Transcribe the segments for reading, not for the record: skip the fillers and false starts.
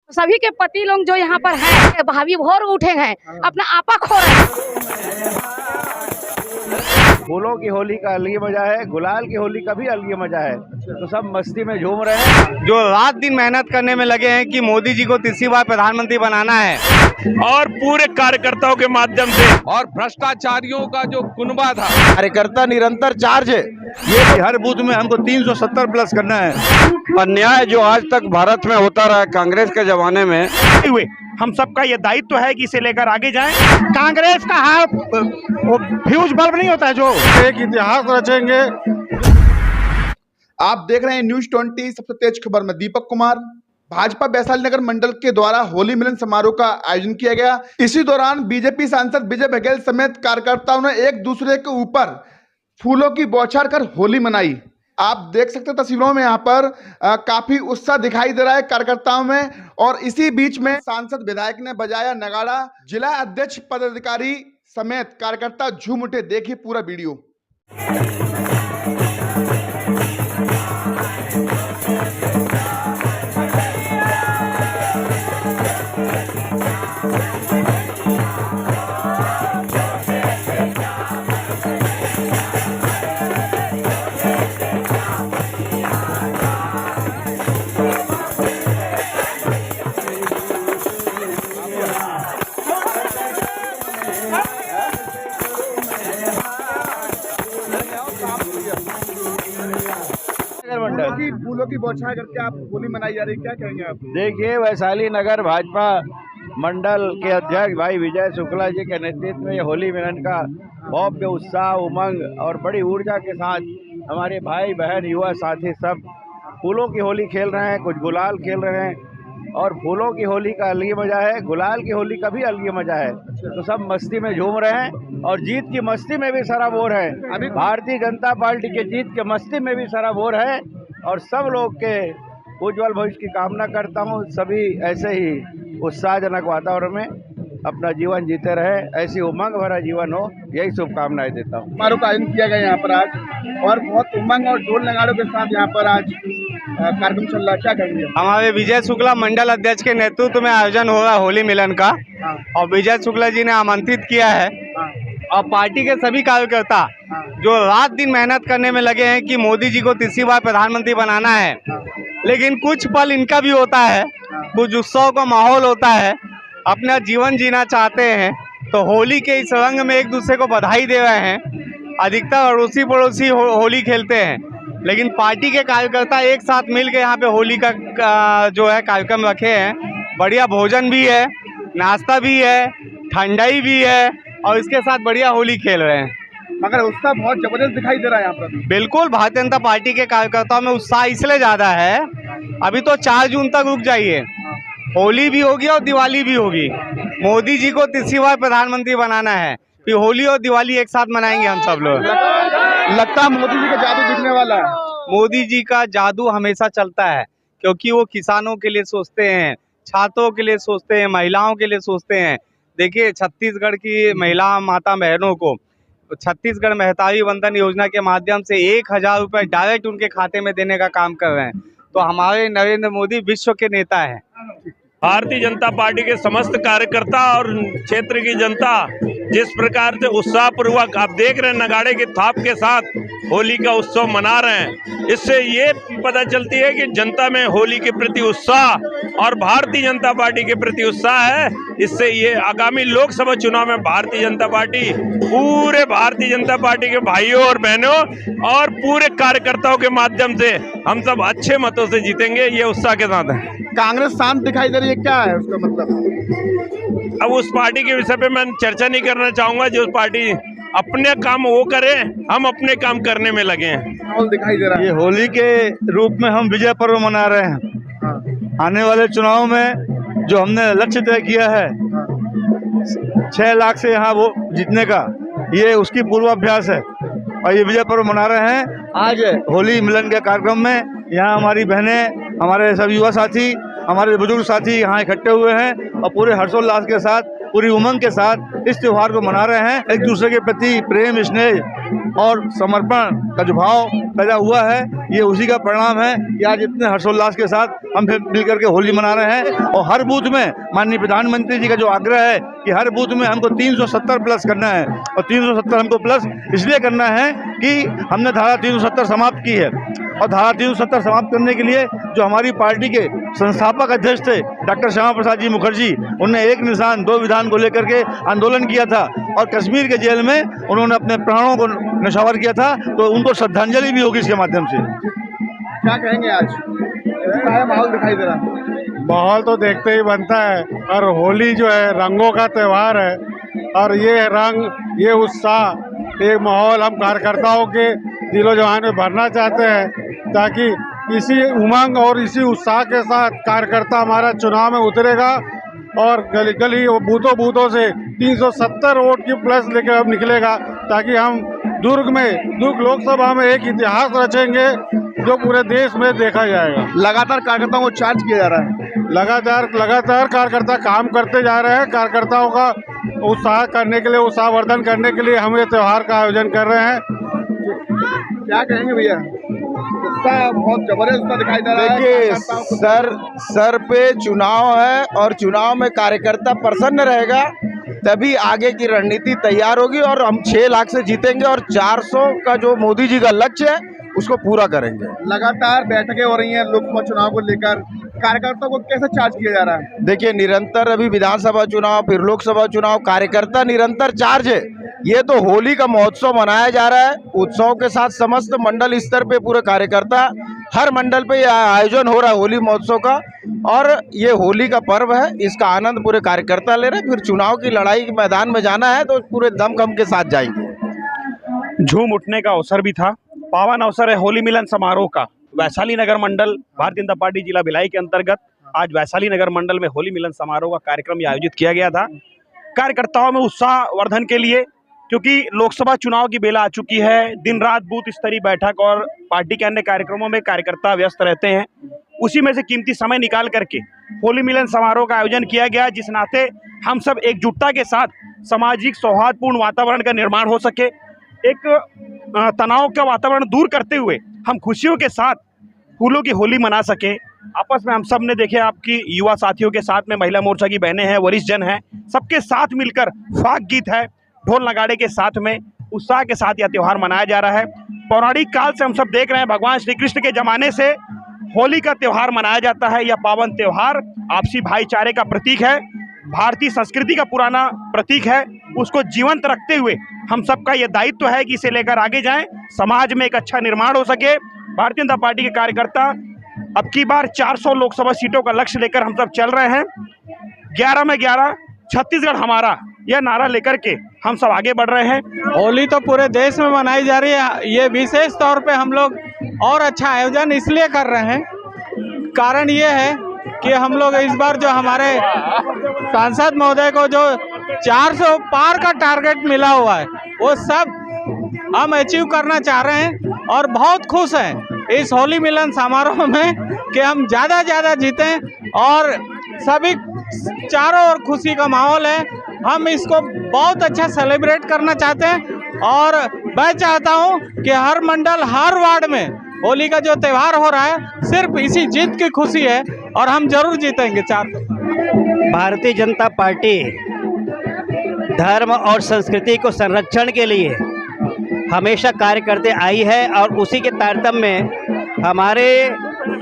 सभी के पति लोग जो यहाँ पर हैं भाभी भोर उठे हैं, अपना आपा खो रहे हैं। फूलों की होली का अलग ही मजा है, गुलाल की होली का भी अलग ही मजा है। तो सब मस्ती में झूम रहे हैं, जो रात दिन मेहनत करने में लगे हैं कि मोदी जी को तीसरी बार प्रधानमंत्री बनाना है, और पूरे कार्यकर्ताओं के माध्यम से। और भ्रष्टाचारियों का जो कुनबा था, कार्यकर्ता निरंतर चार्ज है। ये हर बूथ में हमको 370 प्लस करना है। अन्याय जो आज तक भारत में होता रहा कांग्रेस के जमाने में, हुए हम सबका ये दायित्व है कि इसे लेकर आगे जाएं। कांग्रेस का हाथ फ्यूज बल्ब नहीं होता है, जो एक इतिहास रचेंगे। आप देख रहे हैं न्यूज 20 सबसे तेज खबर में दीपक कुमार। भाजपा वैशाली नगर मंडल के द्वारा होली मिलन समारोह का आयोजन किया गया। इसी दौरान बीजेपी सांसद विजय बघेल समेत कार्यकर्ताओं ने एक दूसरे के ऊपर फूलों की बौछार कर होली मनाई। आप देख सकते हैं तस्वीरों में यहाँ पर काफी उत्साह दिखाई दे रहा है कार्यकर्ताओं में। और इसी बीच में सांसद विधायक ने बजाया नगाड़ा। जिला अध्यक्ष पदाधिकारी समेत कार्यकर्ता झूम उठे। देखिए पूरा वीडियो। फूलों की बौछार करके आप होली मनाई जा रही है, क्या कहेंगे आप? देखिए, वैशाली नगर भाजपा मंडल के अध्यक्ष भाई विजय शुक्ला जी के नेतृत्व में ये होली मिलन का भव्य उत्साह, उमंग और बड़ी ऊर्जा के साथ हमारे भाई बहन युवा साथी सब फूलों की होली खेल रहे हैं, कुछ गुलाल खेल रहे हैं। और फूलों की होली का अलग ही मजा है, गुलाल की होली का भी अलग ही मजा है। तो सब मस्ती में झूम रहे हैं और जीत की मस्ती में भी सराबोर है। अभी भारतीय जनता पार्टी के जीत के मस्ती में भी सराबोर है और सब लोग के उज्जवल भविष्य की कामना करता हूँ। सभी ऐसे ही उत्साहजनक वातावरण में अपना जीवन जीते रहे, ऐसी उमंग भरा जीवन हो, यही शुभकामनाएं देता हूँ। समारोह का आयोजन किया गया यहाँ पर आज और बहुत उमंग और ढोल नगाड़ों के साथ यहाँ पर आज कार्यक्रम चल रहा है, क्या कहेंगे? हमारे विजय शुक्ला मंडल अध्यक्ष के नेतृत्व में आयोजन हो रहा है होली मिलन का। और विजय शुक्ला जी ने आमंत्रित किया है और पार्टी के सभी कार्यकर्ता जो रात दिन मेहनत करने में लगे हैं कि मोदी जी को तीसरी बार प्रधानमंत्री बनाना है। लेकिन कुछ पल इनका भी होता है, कुछ उत्सव का माहौल होता है, अपना जीवन जीना चाहते हैं, तो होली के इस रंग में एक दूसरे को बधाई दे रहे हैं। अधिकतर अड़ोसी पड़ोसी होली खेलते हैं, लेकिन पार्टी के कार्यकर्ता एक साथ मिलकर यहाँ पे होली का जो है कार्यक्रम रखे हैं। बढ़िया भोजन भी है, नाश्ता भी है, ठंडाई भी है और इसके साथ बढ़िया होली खेल रहे हैं। मगर उत्साह बहुत जबरदस्त दिखाई दे रहा है यहाँ पर। बिल्कुल, भारतीय जनता पार्टी के कार्यकर्ताओं में उत्साह इसलिए ज्यादा है, अभी तो 4 जून तक रुक जाइए, होली भी होगी और दिवाली भी होगी। मोदी जी को तीसरी बार प्रधानमंत्री बनाना है, फिर होली और दिवाली एक साथ मनाएंगे हम सब लोग। लगता है मोदी जी का जादू दिखने वाला है। मोदी जी का जादू हमेशा चलता है, क्योंकि वो किसानों के लिए सोचते हैं, छात्रों के लिए सोचते हैं, महिलाओं के लिए सोचते हैं। देखिए, छत्तीसगढ़ की महिला माता बहनों को छत्तीसगढ़ महतारी वंदन योजना के माध्यम से 1000 रुपये डायरेक्ट उनके खाते में देने का काम कर रहे हैं। तो हमारे नरेंद्र मोदी विश्व के नेता हैं। भारतीय जनता पार्टी के समस्त कार्यकर्ता और क्षेत्र की जनता जिस प्रकार से उत्साह पूर्वक आप देख रहे हैं नगाड़े की थाप के साथ होली का उत्सव मना रहे हैं, इससे ये पता चलती है कि जनता में होली के प्रति उत्साह और भारतीय जनता पार्टी के प्रति उत्साह है। इससे ये आगामी लोकसभा चुनाव में भारतीय जनता पार्टी, पूरे भारतीय जनता पार्टी के भाइयों और बहनों और पूरे कार्यकर्ताओं के माध्यम से हम सब अच्छे मतों से जीतेंगे, ये उत्साह के साथ है। कांग्रेस शांत दिखाई दे रही है, क्या है उसका मतलब? अब उस पार्टी के विषय पे मैं चर्चा नहीं करना चाहूंगा। जो पार्टी अपने काम वो करे, हम अपने काम करने में लगे हैं। माहौल दिखाई दे रहा है। ये होली के रूप में हम विजय पर्व मना रहे हैं। आने वाले चुनाव में जो हमने लक्ष्य तय किया है 6 लाख से यहाँ वो जीतने का, ये उसकी पूर्वाभ्यास है और ये विजय पर्व मना रहे हैं। आज होली मिलन के कार्यक्रम में यहाँ हमारी बहनें, हमारे सब युवा साथी, हमारे बुजुर्ग साथी यहाँ इकट्ठे हुए हैं और पूरे हर्षोल्लास के साथ, पूरी उमंग के साथ इस त्योहार को मना रहे हैं। एक दूसरे के प्रति प्रेम, स्नेह और समर्पण का जो भाव पैदा हुआ है, ये उसी का परिणाम है कि आज इतने हर्षोल्लास के साथ हम फिर मिलकर के होली मना रहे हैं। और हर बूथ में माननीय प्रधानमंत्री जी का जो आग्रह है कि हर बूथ में हमको 370 प्लस करना है, और 370 हमको प्लस इसलिए करना है कि हमने धारा 370 समाप्त की है। और धारा 370 समाप्त करने के लिए जो हमारी पार्टी के संस्थापक अध्यक्ष थे डॉक्टर श्यामा प्रसाद जी मुखर्जी, उन्होंने एक निशान दो विधान को लेकर के आंदोलन किया था और कश्मीर के जेल में उन्होंने अपने प्राणों को न्यौछावर किया था, तो उनको श्रद्धांजलि भी होगी इसके माध्यम से। क्या कहेंगे आज कैसा है माहौल दिखाई दे रहा है? माहौल तो देखते ही बनता है, और होली जो है रंगों का त्यौहार है, और ये रंग ये उत्साह एक माहौल हम कार्यकर्ताओं के दिलो जवान में भरना चाहते हैं, ताकि इसी उमंग और इसी उत्साह के साथ कार्यकर्ता हमारा चुनाव में उतरेगा और गली गली बूथों से 370 वोट की प्लस लेकर अब निकलेगा, ताकि हम दुर्ग लोकसभा में एक इतिहास रचेंगे जो पूरे देश में देखा जाएगा। लगातार कार्यकर्ताओं को चार्ज किया जा रहा है। लगातार कार्यकर्ता काम करते जा रहे हैं। कार्यकर्ताओं का उत्साह करने के लिए, उत्साहवर्धन करने के लिए हम ये त्यौहार का आयोजन कर रहे हैं। क्या कहेंगे भैया? उत्साह बहुत जबरदस्त दिखाई दे रहा है। देखिए सर पे चुनाव है और चुनाव में कार्यकर्ता प्रसन्न रहेगा तभी आगे की रणनीति तैयार होगी, और हम 6 लाख से जीतेंगे और 400 का जो मोदी जी का लक्ष्य है उसको पूरा करेंगे। लगातार बैठकें हो रही हैं लोकसभा चुनाव को लेकर, कार्यकर्ताओं को कैसे चार्ज किया जा रहा है? देखिए निरंतर अभी विधानसभा चुनाव फिर लोकसभा चुनाव, कार्यकर्ता निरंतर चार्ज है। ये तो होली का महोत्सव मनाया जा रहा है। उत्सव के साथ समस्त मंडल स्तर पे पूरे कार्यकर्ता, हर मंडल पे यह आयोजन हो रहा है होली महोत्सव का, और ये होली का पर्व है, इसका आनंद पूरे कार्यकर्ता ले रहे हैं। फिर चुनाव की लड़ाई के मैदान में जाना है तो पूरे दमखम के साथ जाएंगे। झूम उठने का अवसर भी था। पावन अवसर है होली मिलन समारोह का। वैशाली नगर मंडल भारतीय जनता पार्टी जिला भिलाई के अंतर्गत आज वैशाली नगर मंडल में होली मिलन समारोह का कार्यक्रम आयोजित किया गया था। कार्यकर्ताओं में उत्साह वर्धन के लिए, क्योंकि लोकसभा चुनाव की बेला आ चुकी है, दिन रात बूथ स्तरीय बैठक और पार्टी के अन्य कार्यक्रमों में कार्यकर्ता व्यस्त रहते हैं। उसी में से कीमती समय निकाल करके होली मिलन समारोह का आयोजन किया गया, जिस नाते हम सब एकजुटता के साथ सामाजिक सौहार्दपूर्ण वातावरण का निर्माण हो सके, एक तनाव का वातावरण दूर करते हुए हम खुशियों के साथ फूलों की होली मना सके। आपस में हम सब ने देखे, आपकी युवा साथियों के साथ में महिला मोर्चा की बहनें हैं, वरिष्ठ जन हैं, सबके साथ मिलकर फाग गीत है, ढोल नगाड़े के साथ में उत्साह के साथ यह त्यौहार मनाया जा रहा है। पौराणिक काल से हम सब देख रहे हैं, भगवान श्री कृष्ण के जमाने से होली का त्यौहार मनाया जाता है। यह पावन त्यौहार आपसी भाईचारे का प्रतीक है, भारतीय संस्कृति का पुराना प्रतीक है। उसको जीवंत रखते हुए हम सबका यह दायित्व है कि इसे लेकर आगे जाएं, समाज में एक अच्छा निर्माण हो सके। भारतीय जनता पार्टी के कार्यकर्ता अब की बार 400 लोकसभा सीटों का लक्ष्य लेकर हम सब चल रहे हैं। 11 में 11 छत्तीसगढ़ हमारा, यह नारा लेकर के हम सब आगे बढ़ रहे हैं। होली तो पूरे देश में मनाई जा रही है। ये विशेष तौर पे हम लोग और अच्छा आयोजन इसलिए कर रहे हैं, कारण ये है कि हम लोग इस बार जो हमारे सांसद महोदय को जो 400 पार का टारगेट मिला हुआ है वो सब हम अचीव करना चाह रहे हैं, और बहुत खुश हैं इस होली मिलन समारोह में कि हम ज़्यादा जीतें, और सभी चारों ओर खुशी का माहौल है। हम इसको बहुत अच्छा सेलिब्रेट करना चाहते हैं, और मैं चाहता हूं कि हर मंडल हर वार्ड में होली का जो त्यौहार हो रहा है सिर्फ इसी जीत की खुशी है, और हम जरूर जीतेंगे। भारतीय जनता पार्टी धर्म और संस्कृति को संरक्षण के लिए हमेशा कार्य करते आई है, और उसी के तारतम्य में हमारे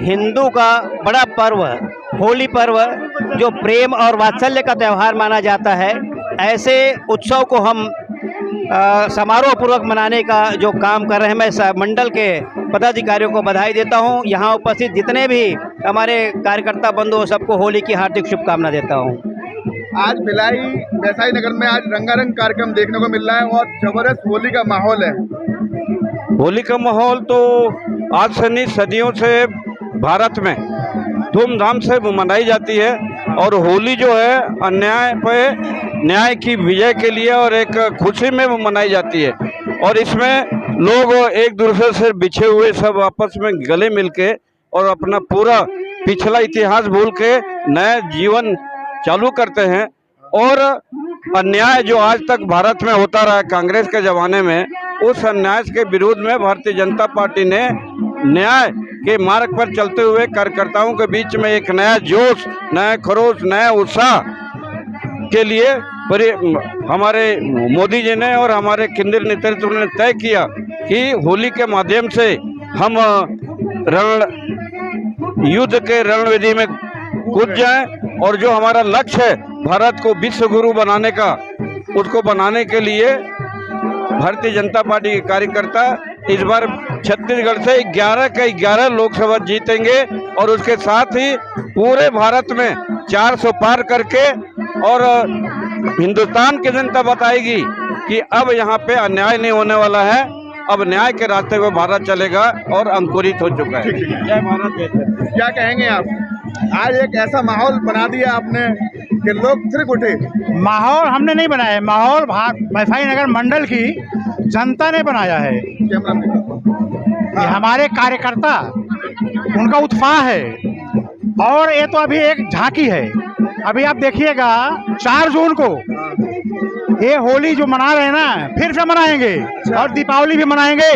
हिंदू का बड़ा पर्व होली पर्व, जो प्रेम और वात्सल्य का त्यौहार माना जाता है, ऐसे उत्सव को हम समारोह पूर्वक मनाने का जो काम कर रहे हैं, मैं मंडल के पदाधिकारियों को बधाई देता हूं। यहाँ उपस्थित जितने भी हमारे कार्यकर्ता बंधु, सबको होली की हार्दिक शुभकामना देता हूं। आज भिलाई वैशाली नगर में आज रंगारंग कार्यक्रम देखने को मिल रहा है और जबरदस्त होली का माहौल है। होली का माहौल तो आज से नहीं, सदियों से भारत में धूमधाम से मनाई जाती है, और होली जो है अन्याय पे न्याय की विजय के लिए और एक खुशी में मनाई जाती है, और इसमें लोग एक दूसरे से बिछे हुए सब आपस में गले मिलके और अपना पूरा पिछला इतिहास भूल के नया जीवन चालू करते हैं। और अन्याय जो आज तक भारत में होता रहा कांग्रेस के ज़माने में, उस अन्याय के विरोध में भारतीय जनता पार्टी ने न्याय के मार्ग पर चलते हुए कार्यकर्ताओं के बीच में एक नया जोश, नया खरोश, नया उत्साह के लिए हमारे मोदी जी ने और हमारे केंद्रीय नेतृत्व ने तय किया कि होली के माध्यम से हम युद्ध के रणवेदी में कूद जाएं और जो हमारा लक्ष्य है भारत को विश्व गुरु बनाने का, उसको बनाने के लिए भारतीय जनता पार्टी के कार्यकर्ता इस बार छत्तीसगढ़ से 11 के 11 लोकसभा जीतेंगे और उसके साथ ही पूरे भारत में 400 पार करके, और हिंदुस्तान की जनता बताएगी कि अब यहाँ पे अन्याय नहीं होने वाला है, अब न्याय के रास्ते पे भारत चलेगा और अंकुरित हो चुका है। जय भारत जय भारत। क्या कहेंगे आप? आज एक ऐसा माहौल बना दिया आपने कि लोग सिर्फ उठे। माहौल हमने नहीं बनाया है, माहौल वैशाली नगर मंडल की जनता ने बनाया है। ये हमारे कार्यकर्ता, उनका उत्साह है। और ये तो अभी एक झांकी है। अभी आप देखिएगा 4 जून को ये होली जो मना रहे हैं ना, फिर से मनाएंगे और दीपावली भी मनाएंगे।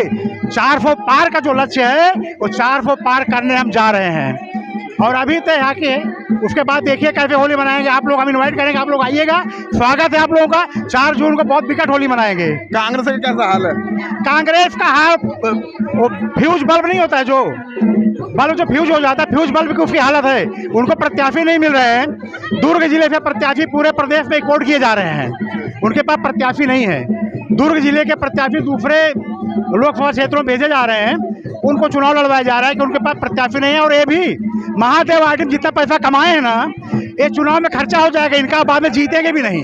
400 पार का जो लक्ष्य है वो 400 पार करने हम जा रहे हैं। और अभी तो यहाँ के उसके बाद देखिए कैसे होली मनाएंगे। आप लोग हम इनवाइट करेंगे, आप लोग आइएगा, स्वागत है आप लोगों का। 4 जून को बहुत विकट होली मनाएंगे। कांग्रेस का कैसा हाल है? कांग्रेस का हाल, वो फ्यूज बल्ब नहीं होता है, जो बल्ब जो फ्यूज हो जाता है, फ्यूज बल्ब की उसकी हालत है। उनको प्रत्याशी नहीं मिल रहे हैं। दुर्ग जिले से प्रत्याशी पूरे प्रदेश में रिपोर्ट किए जा रहे हैं, उनके पास प्रत्याशी नहीं है। दुर्ग जिले के प्रत्याशी दूसरे लोकसभा क्षेत्रों में भेजे जा रहे हैं, उनको चुनाव लड़वाया जा रहा है कि उनके पास प्रत्याशी नहीं है। और ये भी महादेव आर्टिम जितना पैसा कमाए हैं ना, ये चुनाव में खर्चा हो जाएगा इनका, बाद में जीतेंगे भी नहीं।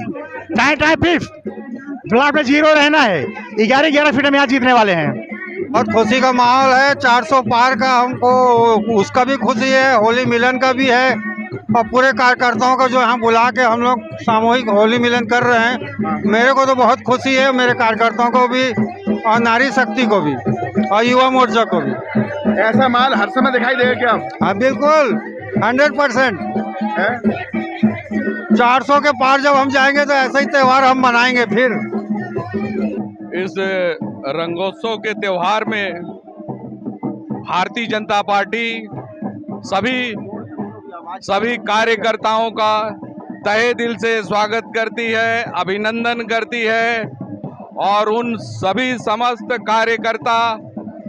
टाइम फिक्स, ब्लॉक में 0 रहना है। 11 सीटें में यहाँ जीतने वाले हैं। बहुत खुशी का माहौल है। 400 पार का हमको उसका भी खुशी है, होली मिलन का भी है, और पूरे कार्यकर्ताओं को जो यहाँ बुला के हम लोग सामूहिक होली मिलन कर रहे हैं। मेरे को तो बहुत खुशी है, मेरे कार्यकर्ताओं को भी और नारी शक्ति को भी और युवा मोर्चा को भी। ऐसा माल हर समय दिखाई देगा क्या? हाँ बिल्कुल, 100%। 400 के पार जब हम जाएंगे तो ऐसा ही त्यौहार हम मनाएंगे। फिर इस रंगोत्सव के त्योहार में भारतीय जनता पार्टी सभी कार्यकर्ताओं का तहे दिल से स्वागत करती है, अभिनंदन करती है। और उन सभी समस्त कार्यकर्ता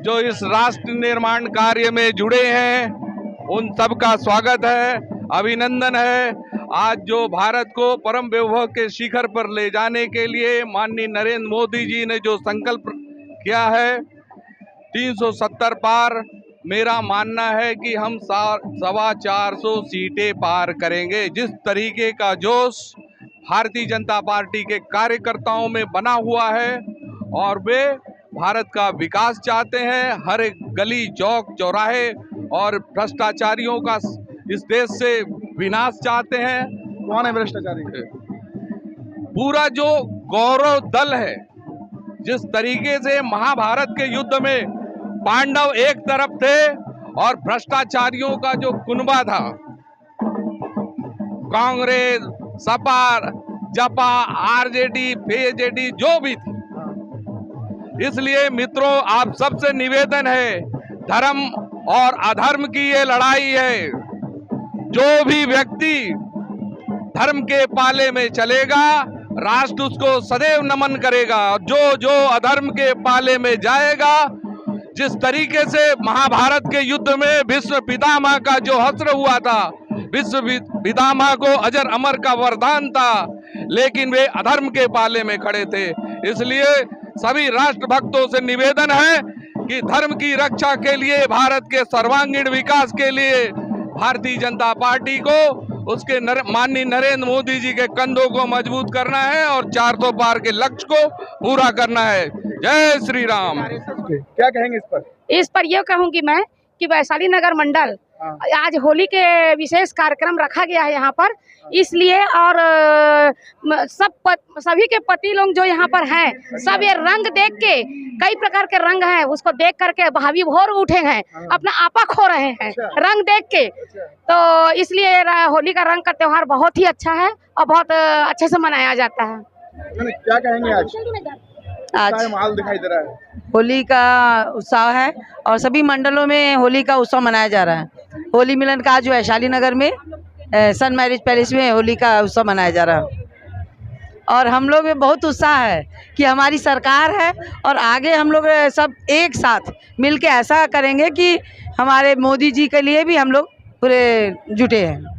जो इस राष्ट्र निर्माण कार्य में जुड़े हैं, उन सब का स्वागत है, अभिनंदन है। आज जो भारत को परम वैभव के शिखर पर ले जाने के लिए माननीय नरेंद्र मोदी जी ने जो संकल्प किया है 370 पार, मेरा मानना है कि हम 450 सीटें पार करेंगे। जिस तरीके का जोश भारतीय जनता पार्टी के कार्यकर्ताओं में बना हुआ है और वे भारत का विकास चाहते हैं, हर एक गली चौक चौराहे और भ्रष्टाचारियों का इस देश से विनाश चाहते हैं। कौन है भ्रष्टाचारी? पूरा जो गौरव दल है, जिस तरीके से महाभारत के युद्ध में पांडव एक तरफ थे और भ्रष्टाचारियों का जो कुनबा था, कांग्रेस, सपा, जपा, आरजेडी, बीजेडी जो भी थी। इसलिए मित्रों, आप सबसे निवेदन है, धर्म और अधर्म की ये लड़ाई है। जो भी व्यक्ति धर्म के पाले में चलेगा, राष्ट्र उसको सदैव नमन करेगा। जो अधर्म के पाले में जाएगा, जिस तरीके से महाभारत के युद्ध में भीष्म पितामह का जो हश्र हुआ था, भीष्म पितामह को अजर अमर का वरदान था, लेकिन वे अधर्म के पाले में खड़े थे। इसलिए सभी राष्ट्र भक्तों से निवेदन है कि धर्म की रक्षा के लिए, भारत के सर्वांगीण विकास के लिए भारतीय जनता पार्टी को उसके माननीय नरेंद्र मोदी जी के कंधों को मजबूत करना है और 400 पार के लक्ष्य को पूरा करना है। जय श्री राम। क्या कहेंगे इस पर? इस पर यह कहूंगी मैं कि वैशाली नगर मंडल आज होली के विशेष कार्यक्रम रखा गया है यहाँ पर, इसलिए। और सभी के पति लोग जो यहाँ पर हैं, सब ये रंग देख के, कई प्रकार के रंग हैं, उसको देख करके भावी भोर उठे हैं, अपना आपा खो रहे हैं रंग देख के। तो इसलिए होली का रंग का त्योहार बहुत ही अच्छा है और बहुत अच्छे से मनाया जाता है। क्या कहेंगे आज? क्या आज माहौल दिखाई दे रहा है? होली का उत्सव है और सभी मंडलों में होली का उत्सव मनाया जा रहा है। होली मिलन का आज वैशाली नगर में सन मैरिज पैलेस में होली का उत्सव मनाया जा रहा है और हम लोग में बहुत उत्साह है कि हमारी सरकार है और आगे हम लोग सब एक साथ मिलके ऐसा करेंगे कि हमारे मोदी जी के लिए भी हम लोग पूरे जुटे हैं।